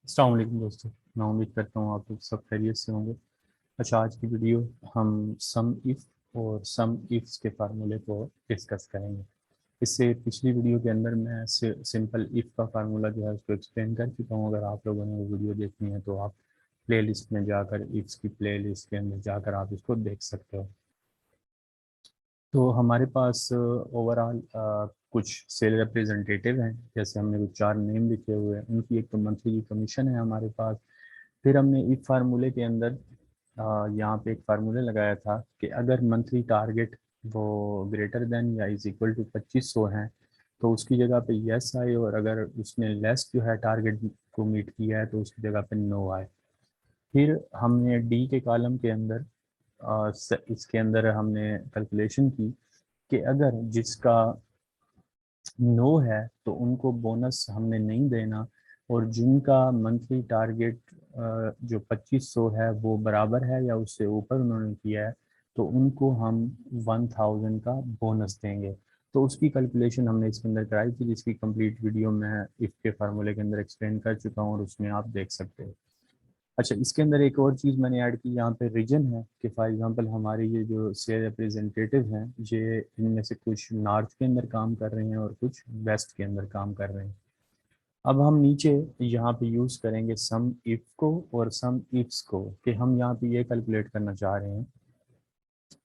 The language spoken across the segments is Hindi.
अस्सलाम वालेकुम दोस्तों। मैं उम्मीद करता हूँ आप लोग सब खैरियत से होंगे। अच्छा, आज की वीडियो हम सम इफ़ और सम इफ्स के फार्मूले को डिस्कस करेंगे। इससे पिछली वीडियो के अंदर मैं सिंपल इफ़ का फार्मूला जो है उसको एक्सप्लेन कर चुका हूँ। अगर आप लोगों ने वो वीडियो देखनी है तो आप प्लेलिस्ट में जाकर इफ्स की प्लेलिस्ट के अंदर जाकर आप इसको देख सकते हो। तो हमारे पास ओवरऑल कुछ सेल रिप्रेजेंटेटिव हैं। जैसे हमने कुछ 4 नेम लिखे हुए हैं, उनकी एक तो मंथली की कमीशन है हमारे पास। फिर हमने इफ फार्मूले के अंदर यहाँ पे एक फार्मूला लगाया था कि अगर मंथली टारगेट वो ग्रेटर देन या इज इक्वल टू 2500 है तो उसकी जगह पे यस आए, और अगर उसने लेस जो है टारगेट को मीट किया है तो उसकी जगह पे नो आए। फिर हमने डी के कॉलम के अंदर इसके अंदर हमने कैलकुलेशन की कि अगर जिसका नो है तो उनको बोनस हमने नहीं देना, और जिनका मंथली टारगेट जो 2500 है वो बराबर है या उससे ऊपर उन्होंने किया है तो उनको हम 1000 का बोनस देंगे। तो उसकी कैलकुलेशन हमने इसके अंदर कराई थी, जिसकी कंप्लीट वीडियो मैं इफ के फार्मूले के अंदर एक्सप्लेन कर चुका हूँ और उसमें आप देख सकते हो। अच्छा, इसके अंदर एक और चीज़ मैंने ऐड की, यहाँ पे रीजन है कि फॉर एग्जांपल हमारे ये जो सेल रिप्रेजेंटेटिव हैं ये इनमें से कुछ नॉर्थ के अंदर काम कर रहे हैं और कुछ वेस्ट के अंदर काम कर रहे हैं। अब हम नीचे यहाँ पे यूज़ करेंगे सम इफ को और सम इफ्स को, कि हम यहाँ पे ये कैलकुलेट करना चाह रहे हैं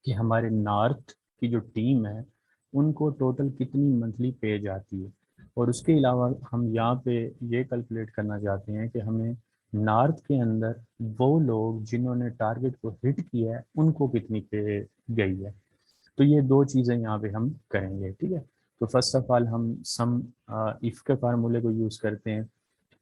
कि हमारे नॉर्थ की जो टीम है उनको टोटल कितनी मंथली पे जाती है। और उसके अलावा हम यहाँ पे ये कैलकुलेट करना चाहते हैं कि हमें नॉर्थ के अंदर वो लोग जिन्होंने टारगेट को हिट किया है उनको कितनी पे गई है। तो ये दो चीज़ें यहाँ पे हम करेंगे, ठीक है। तो फर्स्ट ऑफ ऑल हम सम इफ़ के फार्मूले को यूज़ करते हैं।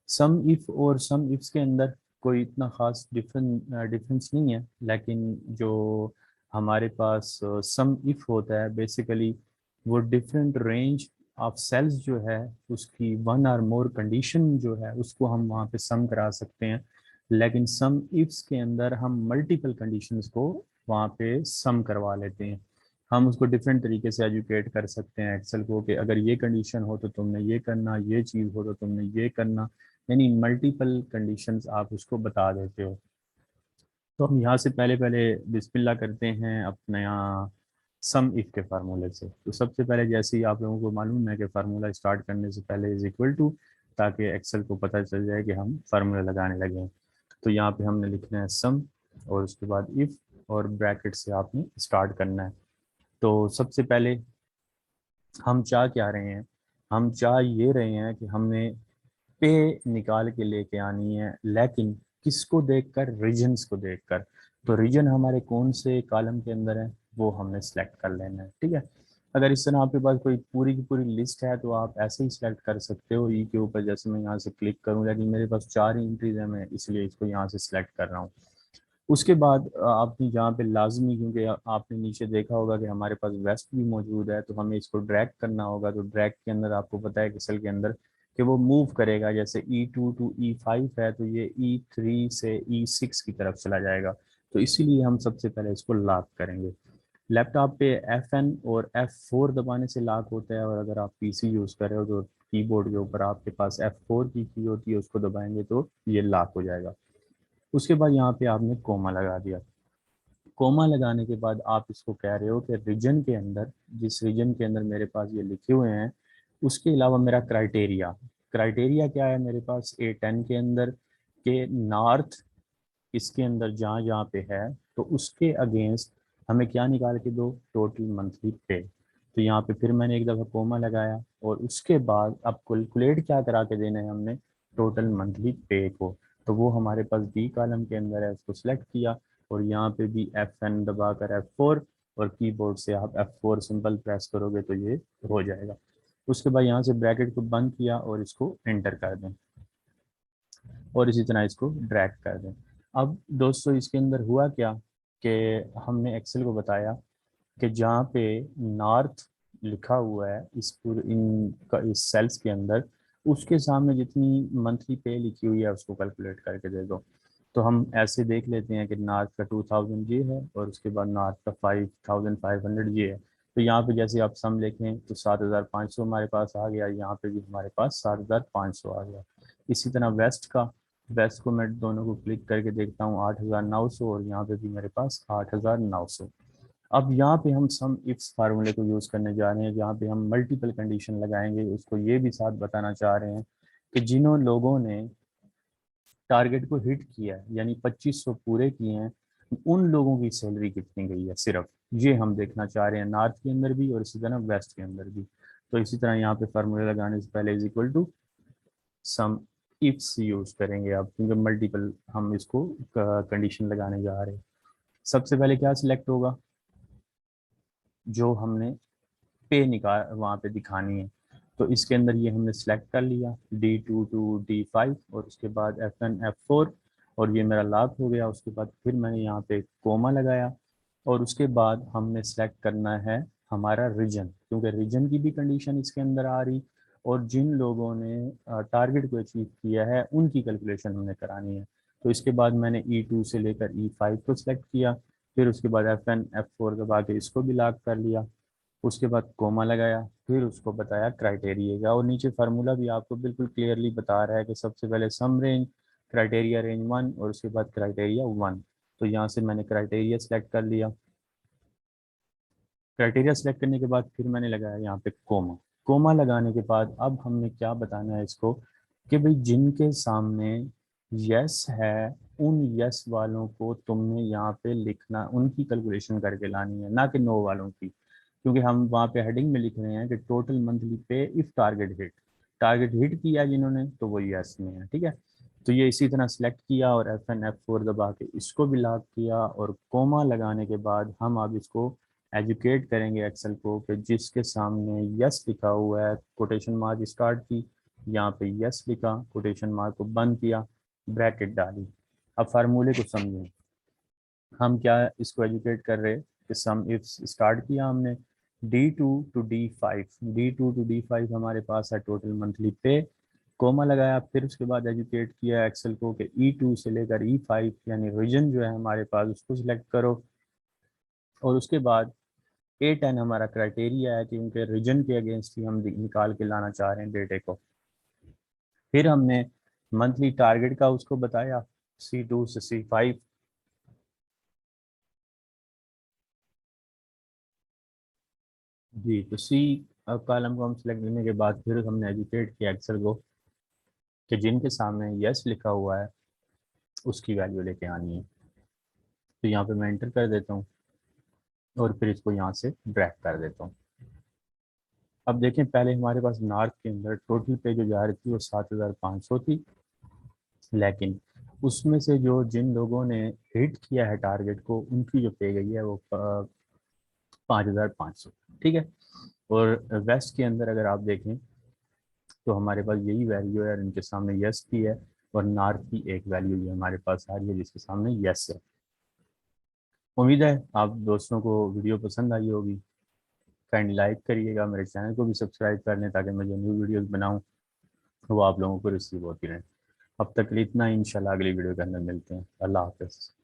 सम इफ़ और सम इफ्स के अंदर कोई इतना ख़ास डिफरेंस नहीं है, लेकिन जो हमारे पास सम इफ़ होता है बेसिकली वो डिफरेंट रेंज ऑफ सेल्स जो है उसकी वन और मोर कंडीशन जो है उसको हम वहाँ पे सम करा सकते हैं। लेकिन सम इफ्स के अंदर हम मल्टीपल कंडीशंस को वहाँ पे सम करवा लेते हैं। हम उसको डिफरेंट तरीके से एजुकेट कर सकते हैं एक्सेल को, कि अगर ये कंडीशन हो तो तुमने ये करना, ये चीज़ हो तो तुमने ये करना, यानी मल्टीपल कंडीशंस आप उसको बता देते हो। तो हम यहाँ से पहले पहले बिस्मिल्लाह करते हैं अपने यहाँ सम इफ के फार्मूले से। तो सबसे पहले जैसे ही आप लोगों को मालूम है कि फार्मूला स्टार्ट करने से पहले इज इक्वल टू, ताकि एक्सेल को पता चल जाए कि हम फार्मूला लगाने लगे हैं। तो यहाँ पे हमने लिखना है सम और उसके बाद इफ और ब्रैकेट से आपने स्टार्ट करना है। तो सबसे पहले हम चाह क्या रहे हैं, हम चाह ये रहे हैं कि हमने पे निकाल के लेके आनी है, लेकिन किसको देखकर, रीजन्स को देखकर। तो रीजन हमारे कौन से कॉलम के अंदर है वो हमने सेलेक्ट कर लेना है, ठीक है। अगर इस तरह आपके पास कोई पूरी की पूरी लिस्ट है तो आप ऐसे ही सिलेक्ट कर सकते हो ई के ऊपर। जैसे मैं यहाँ से क्लिक करूँ, लेकिन मेरे पास 4 ही एंट्रीज है, मैं इसलिए इसको यहाँ से सिलेक्ट कर रहा हूँ। उसके बाद आपने यहाँ पे लाजमी, क्योंकि आपने नीचे देखा होगा कि हमारे पास वेस्ट भी मौजूद है, तो हमें इसको ड्रैग करना होगा। तो ड्रैग के अंदर आपको पता है कि सेल के अंदर कि वो मूव करेगा। जैसे E2 टू E5 है तो ये E3 से E6 की तरफ चला जाएगा। तो इसीलिए हम सबसे पहले इसको लॉक करेंगे। लैपटॉप पे FN और F4 दबाने से लॉक होता है, और अगर आप PC यूज़ कर रहे हो तो कीबोर्ड के ऊपर आपके पास F4 की होती है, उसको दबाएंगे तो ये लॉक हो जाएगा। उसके बाद यहाँ पे आपने कोमा लगा दिया। कोमा लगाने के बाद आप इसको कह रहे हो कि रीजन के अंदर, जिस रीजन के अंदर मेरे पास ये लिखे हुए हैं उसके अलावा मेरा क्राइटेरिया, क्राइटेरिया क्या है मेरे पास A10 के अंदर, के नॉर्थ इसके अंदर जहाँ जहाँ पे है तो उसके अगेंस्ट हमें क्या निकाल के दो, टोटल मंथली पे। तो यहाँ पे फिर मैंने एक दफ़ा कोमा लगाया और उसके बाद अब कैलकुलेट क्या करा के देना है हमने, टोटल मंथली पे को। तो वो हमारे पास बी कॉलम के अंदर है, उसको सिलेक्ट किया और यहाँ पे भी FN दबा कर F4, और कीबोर्ड से आप F4 सिंपल प्रेस करोगे तो ये हो जाएगा। उसके बाद यहाँ से ब्रैकेट को बंद किया और इसको एंटर कर दें और इसी तरह इसको ड्रैग कर दें। अब दोस्तों इसके अंदर हुआ क्या कि हमने एक्सेल को बताया कि जहाँ पे नॉर्थ लिखा हुआ है इस पूरे इस सेल्स के अंदर, उसके सामने जितनी मंथली पे लिखी हुई है उसको कैलकुलेट करके दे दो। तो हम ऐसे देख लेते हैं कि नॉर्थ का 2000 ये है और उसके बाद नॉर्थ का 5500 ये है। तो यहाँ पे जैसे आप सम लिखें तो 7500 हमारे पास आ गया, यहाँ पे भी हमारे पास 7500 आ गया। इसी तरह वेस्ट का वेस्ट को मैं दोनों को क्लिक करके देखता हूँ 8,900 और यहाँ पे भी मेरे पास 8,900। अब यहाँ पे हम सम इफ्स फार्मूले को यूज़ करने जा रहे हैं, जहाँ पे हम मल्टीपल कंडीशन लगाएंगे। उसको ये भी साथ बताना चाह रहे हैं कि जिन्होंने लोगों ने टारगेट को हिट किया है यानी 2500 पूरे किए हैं, उन लोगों की सैलरी कितनी गई है सिर्फ, ये हम देखना चाह रहे हैं नॉर्थ के अंदर भी और इसी तरह वेस्ट के अंदर भी। तो इसी तरह यहाँ पे फार्मूले लगाने से पहले is equal to some ifs use करेंगे अब, क्योंकि मल्टीपल हम इसको कंडीशन लगाने जा रहे हैं। सबसे पहले क्या सिलेक्ट होगा, जो हमने पे निकाल वहाँ पे दिखानी है। तो इसके अंदर ये हमने सेलेक्ट कर लिया D2 टू D5 और उसके बाद F1 F4 और ये मेरा लॉक हो गया। उसके बाद फिर मैंने यहाँ पे कोमा लगाया और उसके बाद हमने सेलेक्ट करना है हमारा रीजन, क्योंकि रीजन की भी कंडीशन इसके अंदर आ रही और जिन लोगों ने टारगेट को अचीव किया है उनकी कैलकुलेशन हमने करानी है। तो इसके बाद मैंने E2 से लेकर E5 को सिलेक्ट किया, फिर उसके बाद F1 F4 के बाद इसको भी लॉक कर लिया, उसके बाद कोमा लगाया, फिर उसको बताया क्राइटेरिया का। और नीचे फार्मूला भी आपको बिल्कुल क्लियरली बता रहा है कि सबसे पहले सम रेंज, क्राइटेरिया रेंज 1 और उसके बाद क्राइटेरिया 1। तो यहाँ से मैंने क्राइटेरिया सेलेक्ट कर लिया। क्राइटेरिया सेलेक्ट करने के बाद फिर मैंने लगाया यहाँ पे कोमा। कोमा लगाने के बाद अब हमने क्या बताना है इसको कि भाई जिनके सामने यस है उन यस वालों को तुमने यहाँ पे लिखना, उनकी कैलकुलेशन करके लानी है, ना कि नो वालों की। क्योंकि हम वहाँ पे हेडिंग में लिख रहे हैं कि टोटल मंथली पे if target hit, target hit किया जिन्होंने तो वो यस में है, ठीक है। तो ये इसी तरह सेलेक्ट किया और F1 F4 दबा के इसको भी लॉक किया और कोमा लगाने के बाद हम अब इसको एजुकेट करेंगे एक्सेल को कि जिसके सामने यस लिखा हुआ है कोटेशन मार्क स्टार्ट की, यहाँ पे यस लिखा, कोटेशन मार्क को बंद किया, ब्रैकेट डाली। अब फार्मूले को समझें, हम क्या इसको एजुकेट कर रहे कि सम इफ स्टार्ट किया हमने D2 to D5, D2 to D5 हमारे पास है टोटल मंथली पे, कोमा लगाया, फिर उसके बाद एजुकेट किया एक्सेल को कि E2 से लेकर E5 यानी रीजन जो है हमारे पास उसको सिलेक्ट करो। और उसके बाद A10 हमारा क्राइटेरिया है कि उनके रीजन के अगेंस्ट ही हम निकाल के लाना चाह रहे हैं डेटे को। फिर हमने मंथली टारगेट का उसको बताया C2 से C5। जी, तो सी कॉलम को हम सेलेक्ट करने के बाद फिर हमने एजुकेट किया एक्सेल को कि जिनके सामने यस लिखा हुआ है उसकी वैल्यू लेके आनी है। तो यहाँ पे मैं एंटर कर देता हूँ और फिर इसको यहाँ से ड्रैग कर देता हूँ। अब देखें, पहले हमारे पास नॉर्थ के अंदर टोटल पे जो जा रही थी वो 7,500 थी, लेकिन उसमें से जो जिन लोगों ने हिट किया है टारगेट को उनकी जो पे गई है वो 5,500, ठीक है। और वेस्ट के अंदर अगर आप देखें तो हमारे पास यही वैल्यू है और इनके सामने यस की है, और नॉर्थ की एक वैल्यू ये हमारे पास आ रही है जिसके सामने यस है। उम्मीद है आप दोस्तों को वीडियो पसंद आई होगी। काइंड लाइक करिएगा, मेरे चैनल को भी सब्सक्राइब कर लें ताकि मैं जो न्यू वीडियोस बनाऊं वो आप लोगों को रिसीव होती रहें। अब तक के लिए इतना ही, इंशाल्लाह अगली वीडियो के अंदर मिलते हैं। अल्लाह हाफ़िज़।